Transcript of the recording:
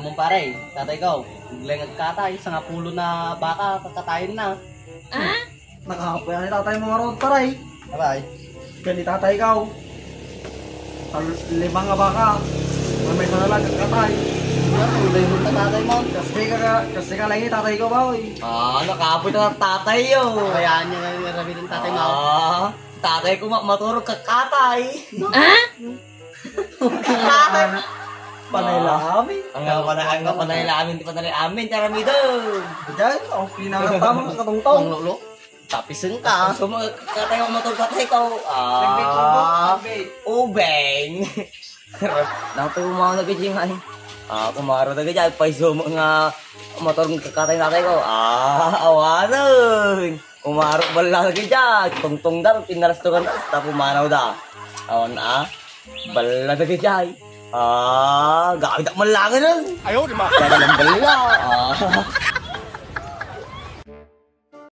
mo pare, tatay ko. Biglang nagkatay, sa nga pulo na baka, kakatayin na. Nakahapoy na ni tatay mga road paray. Aray. Kani tatay ikaw. Limang nga baka. May sana lang kakatay. Tulay mo na tatay mo. Kasi ka lang tatay ko ba oy. Nakapoy na ng tatay yun. Kayaan niya nga yung rabi ng tatay mo. Tatay ko maturog kakatay. Kakatay. Panay lamin. Ang panay amin, taramido. Diyan, ang pinakatama ka katungtong. Ang lolo. Tapisin ka. So, kakatay mo maturog tatay ko. Ubeng. Dapat umaw na gajing ay. Kumaro na gajay. Paiso mo nga maturog kakatay tatay ko. Awanan. Umaro bala na gajay. Tungtong dar, pinarastugan dar. Tapos umanaw da. Awan bala na gajay. Gamit ako malaga nun. Ayaw, di ba? Kaya lang bala.